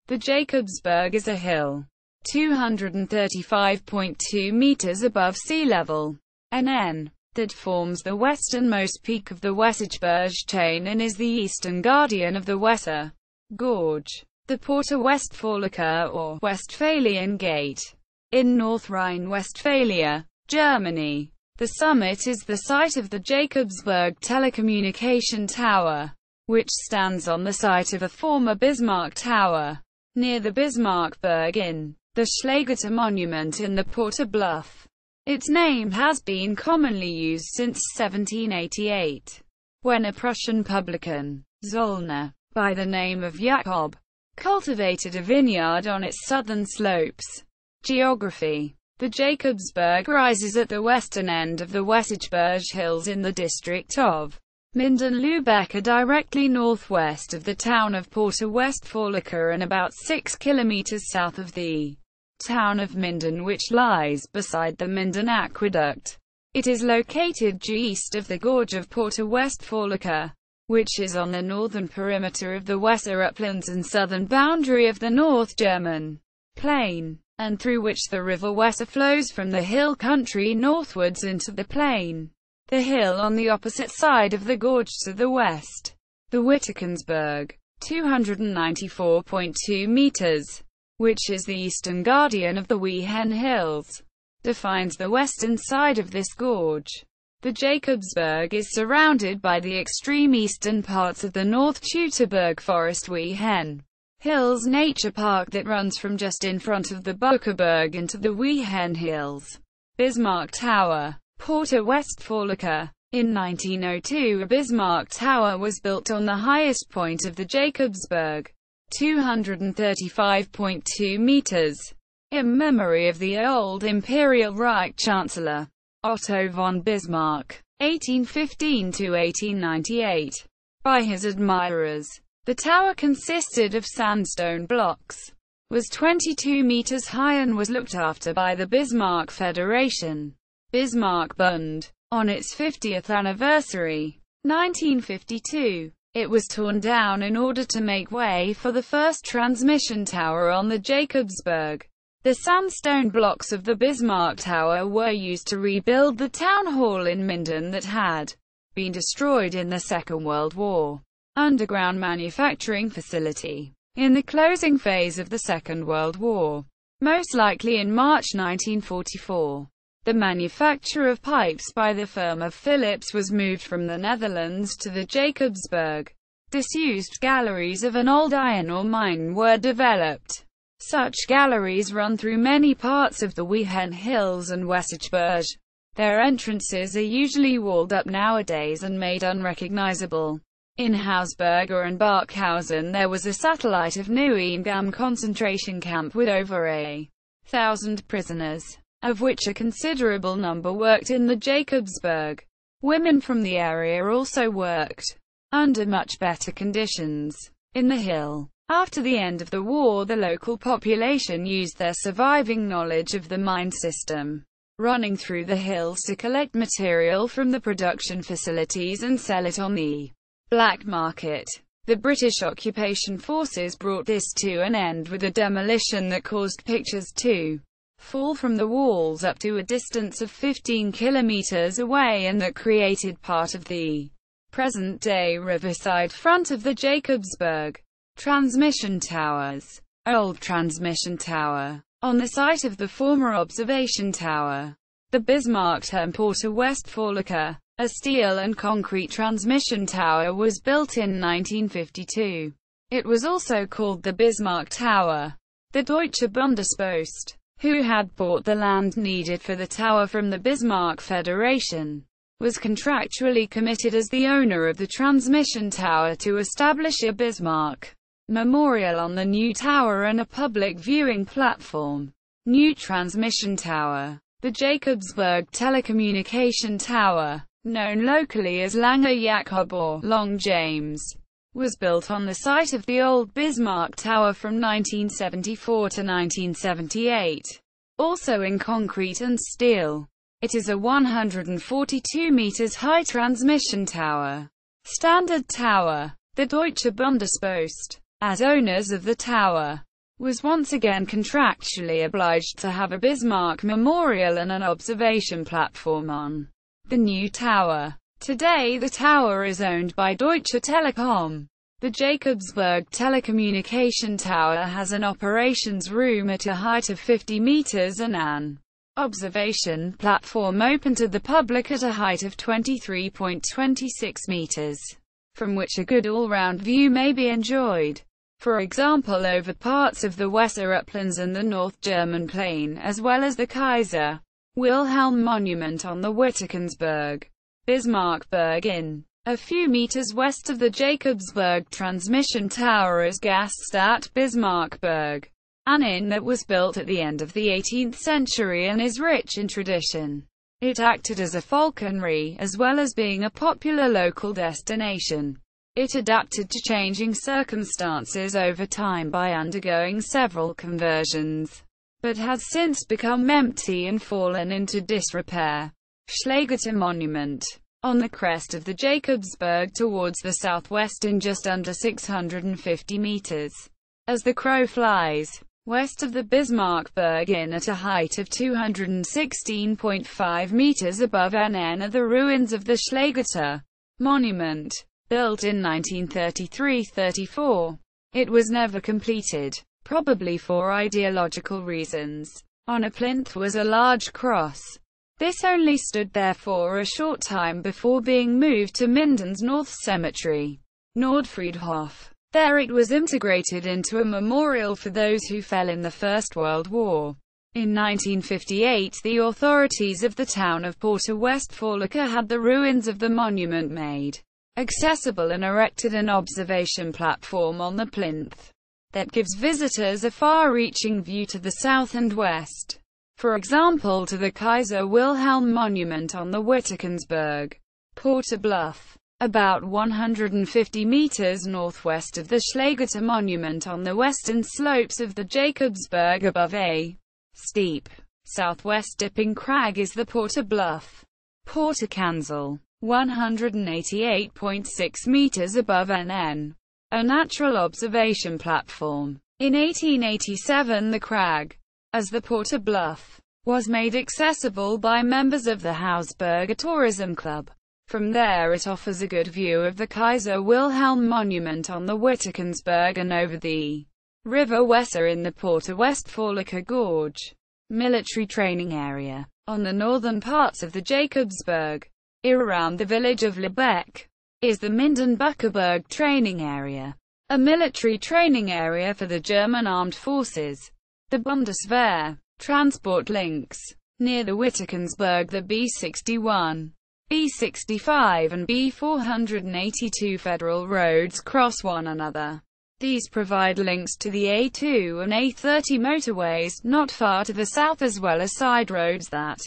The Jakobsberg is a hill 235.2 meters above sea level, (NN), that forms the westernmost peak of the Wesergebirge chain and is the eastern guardian of the Weser gorge. The Porta Westfalica, or Westphalian Gate, in North Rhine-Westphalia, Germany. The summit is the site of the Jakobsberg Telecommunication Tower, which stands on the site of a former Bismarck Tower, near the Bismarckburg Inn, the Schlageter Monument in the Porta Bluff. Its name has been commonly used since 1788, when a Prussian publican, Zöllner, by the name of Jakob, cultivated a vineyard on its southern slopes. Geography. The Jakobsberg rises at the western end of the Wesergebirge Hills in the district of Minden-Lübeck, directly northwest of the town of Porta Westfalica and about 6 kilometers south of the town of Minden, which lies beside the Minden Aqueduct. It is located due east of the gorge of Porta Westfalica, which is on the northern perimeter of the Weser uplands and southern boundary of the North German plain, and through which the river Weser flows from the hill country northwards into the plain. The hill on the opposite side of the gorge to the west, the Wittekensberg, 294.2 meters, which is the eastern guardian of the Wehen Hills, defines the western side of this gorge. The Jakobsberg is surrounded by the extreme eastern parts of the North Teutoburg Forest Wehen Hills Nature Park that runs from just in front of the Bokerberg into the Wehen Hills. Bismarck Tower, Porta Westfalica. In 1902 a Bismarck Tower was built on the highest point of the Jakobsberg, 235.2 meters, in memory of the old Imperial Reich Chancellor, Otto von Bismarck, 1815–1898, by his admirers. The tower consisted of sandstone blocks, was 22 meters high and was looked after by the Bismarck Federation, Bismarckbund. On its 50th anniversary, 1952, it was torn down in order to make way for the first transmission tower on the Jakobsberg. The sandstone blocks of the Bismarck Tower were used to rebuild the town hall in Minden that had been destroyed in the Second World War. Underground manufacturing facility. In the closing phase of the Second World War, most likely in March 1944, the manufacture of pipes by the firm of Philips was moved from the Netherlands to the Jakobsberg. Disused galleries of an old iron ore mine were developed. Such galleries run through many parts of the Wehen Hills and Wesergebirge. Their entrances are usually walled up nowadays and made unrecognizable. In Hausberger and Barkhausen there was a satellite of Neuengamme concentration camp with over 1,000 prisoners, of which a considerable number worked in the Jakobsberg. Women from the area also worked, under much better conditions, in the hill. After the end of the war the local population used their surviving knowledge of the mine system running through the hills to collect material from the production facilities and sell it on the black market. The British occupation forces brought this to an end with a demolition that caused pictures to fall from the walls up to a distance of 15 kilometers away and that created part of the present-day riverside front of the Jakobsberg. Transmission towers. Old transmission tower. On the site of the former observation tower, the Bismarck Tower, Porta Westfalica, a steel and concrete transmission tower was built in 1952. It was also called the Bismarck Tower. The Deutsche Bundespost, who had bought the land needed for the tower from the Bismarck Federation, was contractually committed as the owner of the transmission tower to establish a Bismarck memorial on the new tower and a public viewing platform. New transmission tower. The Jakobsberg Telecommunication Tower, known locally as Langer Jakob or Long James, was built on the site of the old Bismarck Tower from 1974 to 1978, also in concrete and steel. It is a 142 meters high transmission tower. Standard tower. The Deutsche Bundespost, as owners of the tower, was once again contractually obliged to have a Bismarck memorial and an observation platform on the new tower. Today the tower is owned by Deutsche Telekom. The Jakobsberg Telecommunication Tower has an operations room at a height of 50 meters and an observation platform open to the public at a height of 23.26 meters, from which a good all-round view may be enjoyed. For example, over parts of the Weser uplands and the North German plain, as well as the Kaiser Wilhelm Monument on the Wittekensberg. Bismarckburg Inn. A few meters west of the Jakobsberg transmission tower is Gaststadt Bismarckburg, an inn that was built at the end of the 18th century and is rich in tradition. It acted as a falconry, as well as being a popular local destination. It adapted to changing circumstances over time by undergoing several conversions, but has since become empty and fallen into disrepair. Schlageter Monument. On the crest of the Jakobsberg towards the southwest in just under 650 meters, as the crow flies, west of the Bismarckburg Inn at a height of 216.5 meters above NN are the ruins of the Schlageter Monument. Built in 1933-34, it was never completed, probably for ideological reasons. On a plinth was a large cross. This only stood there for a short time before being moved to Minden's North Cemetery, Nordfriedhof. There it was integrated into a memorial for those who fell in the First World War. In 1958, the authorities of the town of Porta Westfalica had the ruins of the monument made accessible and erected an observation platform on the plinth that gives visitors a far-reaching view to the south and west. For example, to the Kaiser Wilhelm Monument on the Wittekensberg. Porta Bluff. About 150 meters northwest of the Schlageter Monument on the western slopes of the Jakobsberg above a steep, southwest dipping crag is the Porta Bluff. Porta Kanzel. 188.6 meters above NN. A natural observation platform. In 1887 the crag, as the Porta Bluff, was made accessible by members of the Hausberger Tourism Club. From there it offers a good view of the Kaiser Wilhelm Monument on the Wittekensberg and over the river Weser in the Porta Westfalica gorge. Military training area. On the northern parts of the Jakobsberg, around the village of Lebeck, is the Minden-Buckerberg training area, a military training area for the German armed forces. The Bundeswehr. Transport links. Near the Wittekensberg the B61, B65 and B482 federal roads cross one another. These provide links to the A2 and A30 motorways, not far to the south, as well as side roads that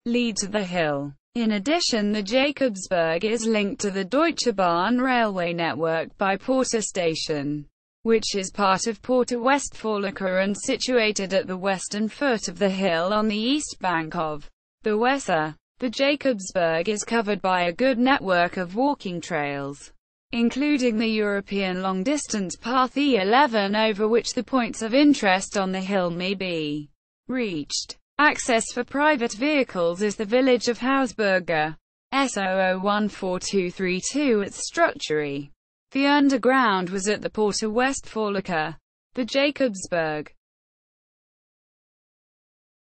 lead to the hill. In addition, the Jakobsberg is linked to the Deutsche Bahn railway network by Porta Station, which is part of Porta Westfalica and situated at the western foot of the hill on the east bank of the Weser. The Jakobsberg is covered by a good network of walking trails, including the European long-distance path E11, over which the points of interest on the hill may be reached. Access for private vehicles is the village of Hausberger, S001422 at Structury. The underground was at the Porta Westfalica. The Jakobsberg.